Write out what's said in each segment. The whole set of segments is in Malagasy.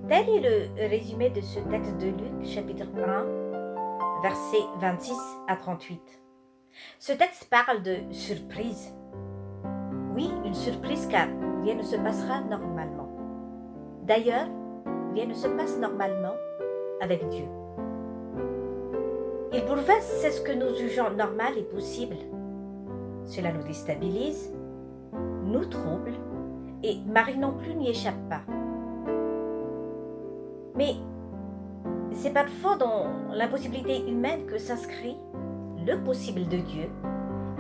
Tel est le résumé de ce texte de Luc, chapitre 1, versets 26 à 38. Ce texte parle de surprise. Oui, une surprise car rien ne se passera normalement. D'ailleurs, rien ne se passe normalement avec Dieu. Il bouleverse ce que nous jugeons normal et possible. Cela nous déstabilise, nous trouble, et Marie non plus n'y échappe pas. Mais c'est parfois dans l'impossibilité humaine que s'inscrit le possible de Dieu,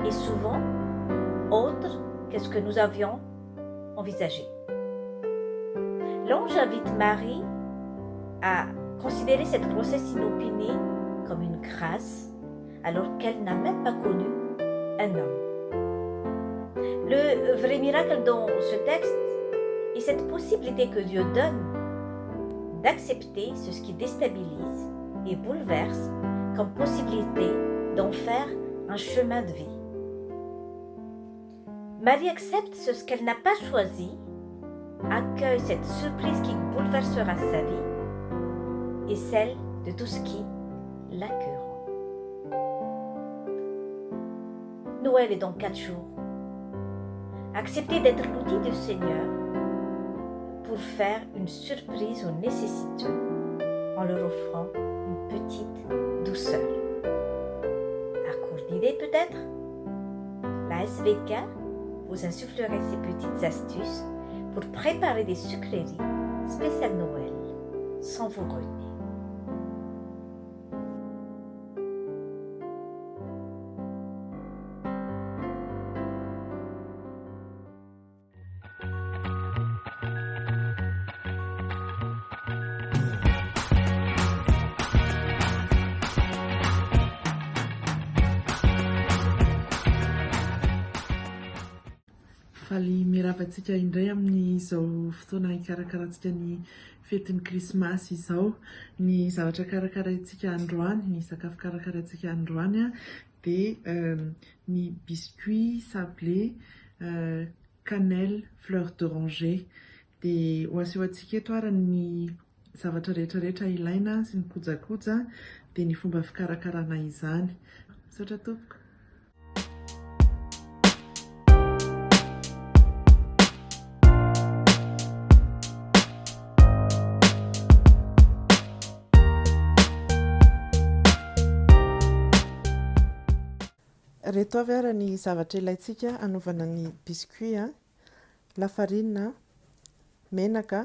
et souvent autre que ce que nous avions envisagé. L'ange invite Marie à considérer cette grossesse inopinée comme une grâce, alors qu'elle n'a même pas connu un homme. Le vrai miracle dans ce texte est cette possibilité que Dieu donne d'accepter ce qui déstabilise et bouleverse comme possibilité d'en faire un chemin de vie. Marie accepte ce qu'elle n'a pas choisi, accueille cette surprise qui bouleversera sa vie et celle de tout ce qui l'accueille. Noël est dans 4 jours. Acceptez d'être l'outil du Seigneur pour faire une surprise aux nécessiteux en leur offrant une petite douceur. À court d'idées peut-être, la SVK vous insufflerait ces petites astuces pour préparer des sucreries spéciales Noël sans vous renier. Faly miaravantsika indray amin'izao fotoana hikarakaratsika ny fetin'ny krismasy izao. Ny zavatra karakarantsika androany, ny sakafo karakarantsika androany dia ny biscuit sablé, cannelle, fleur d'oranger. Dia ho asehoantsika eto ary ny zavatra rehetrarehetra ilaina sy ny kojakoja dia ny fomba fikarakarana izany. Misaotra tompoko. Reto avy ary ny zavatra ilaintsika anaovana ny biscuit: lafarina, menaka,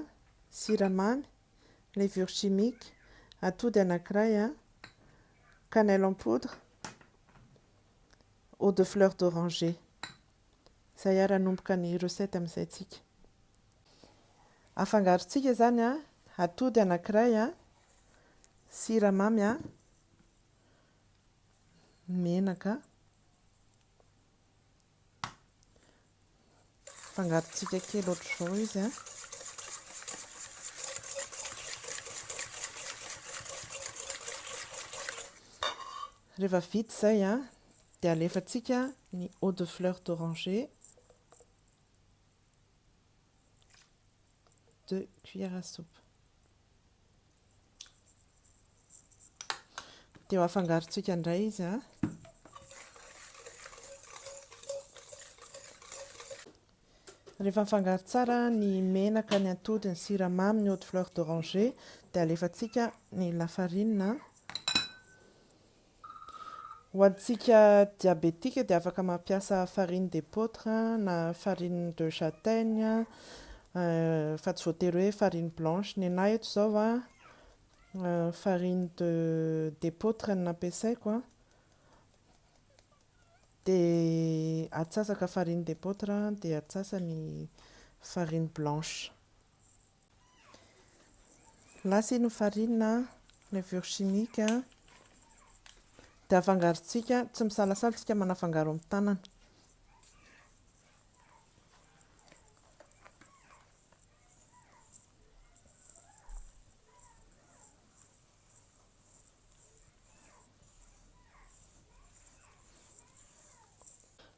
siramamy, levure chimique, atody anankiray, cannelle en poudre, eau de fleur d'oranger. Izay ary anomboka ny recette amin'izay tsika. Afangarontsika zany atody anankiray, siramamy, menaka. Afangarontsika kely ohatr'izao izy. Rehefa vita izay dia alefantsika ny eau de fleur d'oranger 2 cuillères à soupe. Dia afangarontsika indray izy. Rehefa mifangaro tsara ny menaka, ny atody, ny siramamy, ny eau de fleur d'oranger dia alefantsika ny lafarina. Ho antsika diabétique dia afaka mampiasa farine d'épeautre na farine de châtaigne, fa tsy voatery hoe farine blanche. Ny anahy eto izao farine d'épeautre no nampiasaiko dia atsasaka farine d'épeautre dia atsasa ny farine blanche. Lasa ny farine, levure chimique dia afangarontsika, tsy misalasala tsika manafangaro amin'ny tanana.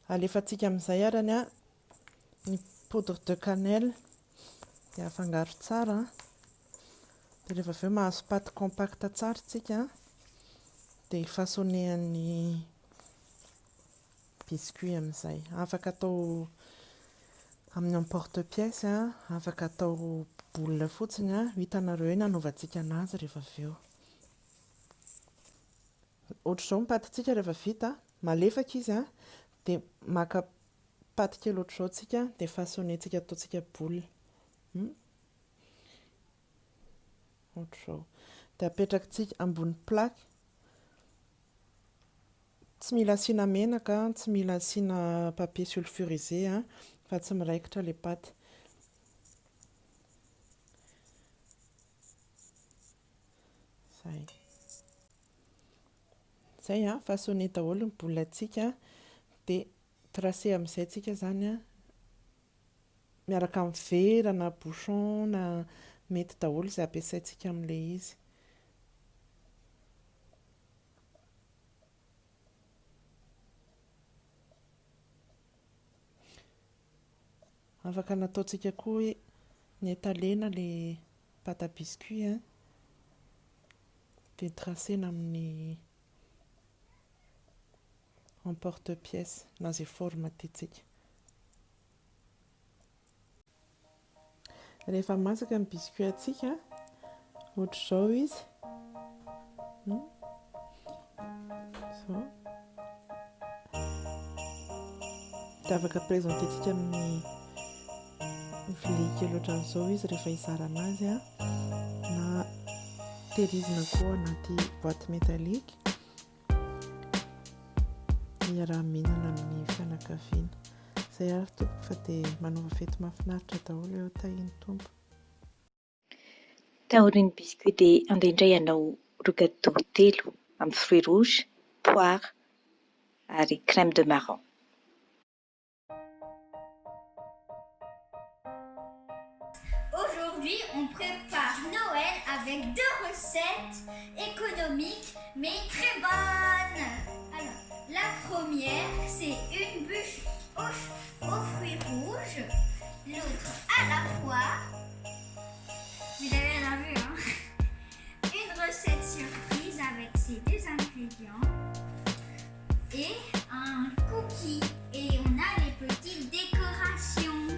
Alefantsika amin'izay arany ny poudre de cannelle dia afangaro tsara. dia rehefa avy eo mahazo paty compacte tsara tsika dia façonnehan'ny biscuit amin'izay. Afaka atao amin'ny emporte-pièce, afaka atao boule fotsiny, hitanareo hoe nanaovantsika anazy rehefa avy eo. Ohatr'izao ny patintsika rehefa vita, malefaka izy dia maka paty kely ohatr'izao tsika dia façonnentsika ataontsika boule. Ohatr'izao. Dia apetrakatsika ambony plaque. Tsy mila asiana menaka, tsy mila asiana papier sulfurisé fa tsy miraikitra ilay paty. Zay façonné daholo ny boulentsika dia tracé amin'izay tsika zany miaraka amin'ny vera na bouchon na mety daholo izay ampiasaintsika amin'ilay izy. Afaka nataontsika koa hoe ny étalena ilay pâte à biscuit dia tracéna amin'ny emporte-pièce na izay forme tiantsika. Rehefa masaka ny biscuit antsika, ohatr'izao izy. Izao. Dia afaka présententsika amin'ny vilia kely ohatran'izao izy rehefa hizara anazy na tehirizina koa anaty boîte métallique iaraha-mihinana amin'ny fianakaviana. Izay ary tompoko fa dia manova fety mahafinaritra daholo eo tahiny tompo. Taorian'ny biscuit dia andeha indray hanao ron-gâteau 3 amin'ny fruits rouges, poire ary crème de marron. Aujourd'hui, on prépare Noël avec 2 recettes économiques mais très bonnes. Alors, la première, c'est une bûche aux fruits rouges, l'autre à la poire. Vous avez rien vu, Une recette surprise avec ces 2 ingrédients et un cookie. Et on a les petites décorations.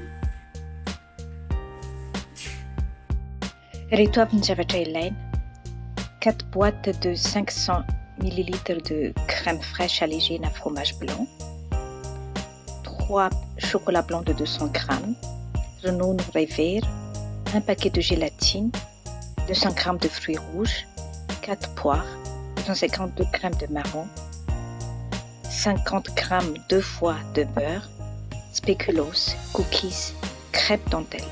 Reto avy ny zavatra ilaina: 4 boîtes de 500 ml de crème fraîche allégée na fromage blanc, 3 chocolat blanc de 200 g, ronono iray vera, 1 paquet de gélatine, 200 g de fruits rouges, 4 poires, 250 g de marron, 50 g 2 fois de beurre, spéculoos, cookies, crêpes dentelle.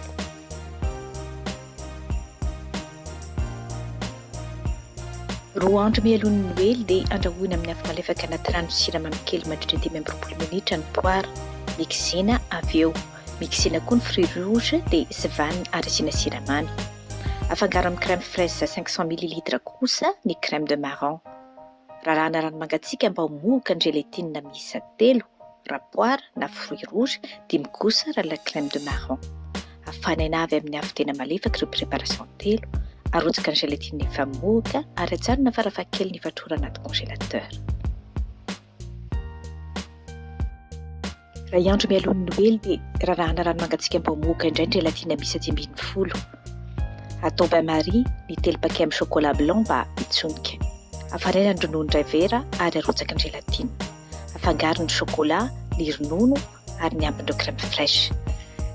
Roa andro mialohan'ny Noely dia andrahoina amin'ny afo malefaka anaty rano sy siramamy kely mandritra 5 minitra ny poire. Mixena avy eo. Mixena koa ny fruits rouges dia sevanina ary asiana siramamy. Afangaro amin'ny crème fraîche 500 ml kosa ny crème de marron. Rarahana rano mangatsiaka mba ho moka ny gélatine miisa 3 raha poire na fruits rouges, 5 kosa raha la crème de marron. Afanaina avy amin'ny afo tena malefaka ireo préparation 3. Arotsaka ny gélatine efa moka ary ajanona farafahakeliny efatrora anaty congélateur. Raha andro mialohan'ny Noely dia rarahana rano mangatsiaka mba ho moka indray ny gélatine miisa 510. Atao bain-marie ny 3 paquet amin'ny chocolat blanc mba hitsonika. Afanaina ny ronono iray vera ary arotsaka ny gélatine. Afangaro ny chocolat, ny ronono ary ny ambin'ireo crème fraîche.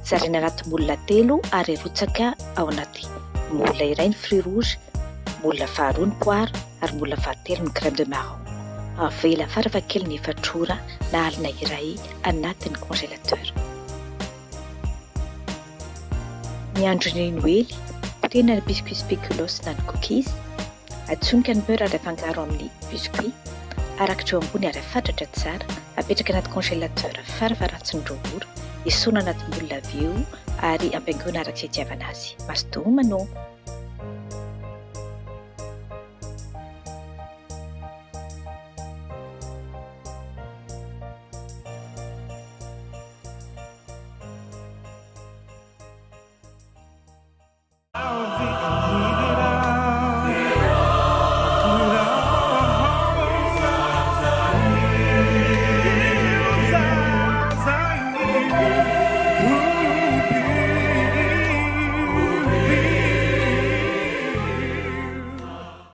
Zarina anaty moule 3 ary arotsaka ao anaty moule iray ny fruits rouges, moule faharoa ny poire ary moule fahatelo ny crème de marron. Avela farafahakeliny efatrora na alina iray anatin'ny congélateur. Ny andron'ny Noely, potehina ny biscuit spéculoos na ny cookies, atsonika ny beurre ary afangaro amin'ny biscuit, arakitra eo ambony ary afatratra tsara, apetraka anaty congélateur farafaharatsin'ny 2 ora, esorina anaty moule avy eo ary ampiaingona araka izay itiavana azy. Masto manao.